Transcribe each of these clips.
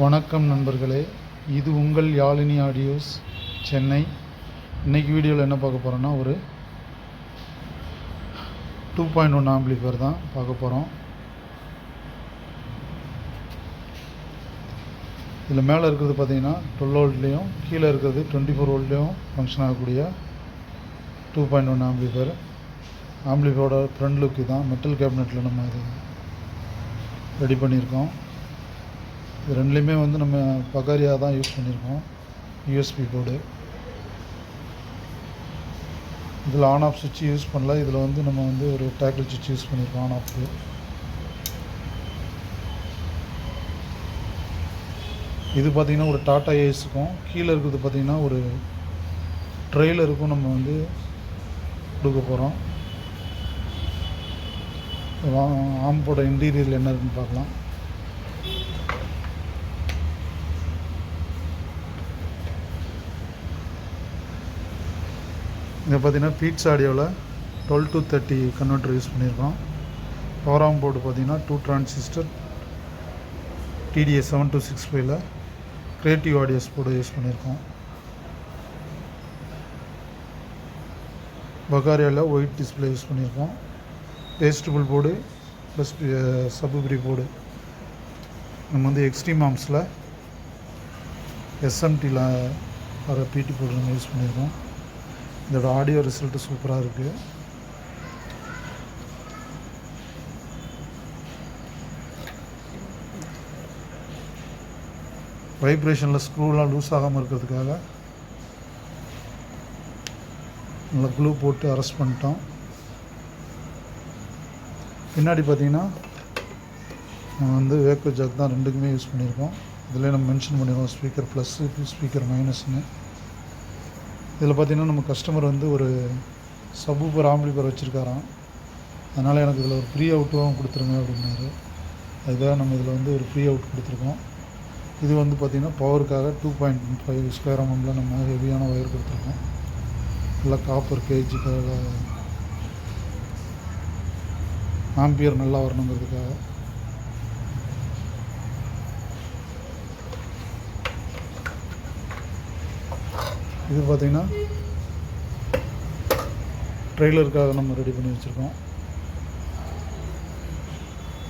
வணக்கம் நண்பர்களே, இது உங்கள் யாழினி ஆடியோஸ் சென்னை. இன்றைக்கி வீடியோவில் என்ன பார்க்க போகிறோன்னா, ஒரு 2.1 ஆம்பிளிஃபையர் தான் பார்க்க போகிறோம். இதில் மேலே இருக்கிறது பார்த்திங்கன்னா 12 வோல்ட்லேயும், கீழே இருக்கிறது 24 வோல்ட்லேயும் ஃபங்க்ஷன் ஆகக்கூடிய 2.1 ஆம்பிளிஃபையர். ஆம்பிளிஃபையரோட ஃப்ரண்ட் லுக்கு தான். மெட்டல் கேபினெட்டில் நம்ம இது ரெடி பண்ணியிருக்கோம். இது ரெண்டுலேயுமே நம்ம பகாரியா தான் யூஸ் பண்ணியிருக்கோம். USB board. இதில் ஆன் ஆஃப் சுவிட்ச் யூஸ் பண்ணல. இதில் நம்ம ஒரு டேக்கிள் சுவிட்ச் யூஸ் பண்ணியிருக்கோம் ஆன் ஆஃப்க்கு. இது பார்த்திங்கன்னா ஒரு டாடா ஏஸுக்கும், கீழே இருக்கிறது பார்த்திங்கன்னா ஒரு ட்ரெய்லருக்கும் நம்ம கொடுக்க போகிறோம். ஆம்போட இன்டீரியரில் என்ன இருக்குன்னு பார்க்கலாம். இங்கே பார்த்தீங்கன்னா பீட்ஸ் ஆடியோவில் 12 to 30 கன்வெர்ட்டர் யூஸ் பண்ணியிருக்கோம். பவர் ஆம் போர்டு பார்த்தீங்கன்னா 2 டிரான்சிஸ்டர் TDS 7265ல் கிரியேட்டிவ் ஆடியோஸ் போர்டு யூஸ் பண்ணியிருக்கோம். பகாரியாவில் ஒயிட் டிஸ்பிளே யூஸ் பண்ணியிருக்கோம். பேஸ்டபிள் போர்டு ப்ளஸ் சப்வுஃபர் போர்டு. நம்ம எக்ஸ்ட்ரீம் ஆர்ம்ஸில் SMTயில் வர PT போர்டு நம்ம யூஸ் பண்ணியிருக்கோம். இதோட ஆடியோ ரிசல்ட்டு சூப்பராக இருக்குது. வைப்ரேஷனில் ஸ்க்ரூலாம் லூஸ் ஆகாமல் இருக்கிறதுக்காக நல்லா க்ளூ போட்டு அரெஸ்ட் பண்ணிட்டோம். பின்னாடி பார்த்திங்கன்னா நம்ம வேக்கோ ஜாக் தான் ரெண்டுக்குமே யூஸ் பண்ணியிருக்கோம். இதில் நம்ம மென்ஷன் பண்ணியிருக்கோம் ஸ்பீக்கர் ப்ளஸ்ஸு, ஸ்பீக்கர் மைனஸ்னு. இதில் பார்த்திங்கன்னா நம்ம கஸ்டமர் ஒரு சப்வூஃபர் ஆம்பிளிஃபையர் வச்சுருக்காராம். அதனால் எனக்கு இதில் ஒரு ஃப்ரீ அவுட்டும் கொடுத்துருங்க அப்படின்னாரு. அதுக்காக நம்ம இதில் ஒரு ஃப்ரீ அவுட் கொடுத்துருக்கோம். இது பார்த்திங்கன்னா பவருக்காக 2.5 ஸ்கொயர் எம்எம்மில் நம்ம ஹெவியான ஒயர் கொடுத்துருக்கோம். நல்லா காப்பர் கேஜுக்காக ஆம்பியர் நல்லா வரணுங்கிறதுக்காக. இது பார்த்திங்கன்னா ட்ரெய்லருக்காக நம்ம ரெடி பண்ணி வச்சுருக்கோம்.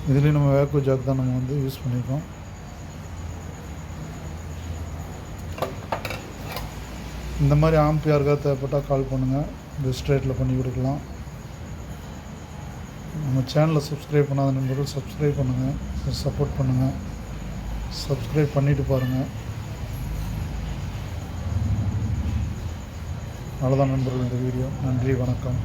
இதுலேயும் நம்ம வேக்கோ ஜாக் தான் நம்ம யூஸ் பண்ணியிருக்கோம். இந்த மாதிரி ஆம்ப் யாருக்காவது தேவைப்பட்டால் கால் பண்ணுங்கள். பெஸ்ட் ரேட்டில் பண்ணி கொடுக்கலாம். நம்ம சேனலை சப்ஸ்கிரைப் பண்ணாத நண்பர்கள் சப்ஸ்கிரைப் பண்ணுங்கள், சப்போர்ட் பண்ணுங்கள். சப்ஸ்கிரைப் பண்ணிவிட்டு பாருங்கள். அவ்வளோதான் நண்பர்கள் இந்த வீடியோ. நன்றி, வணக்கம்.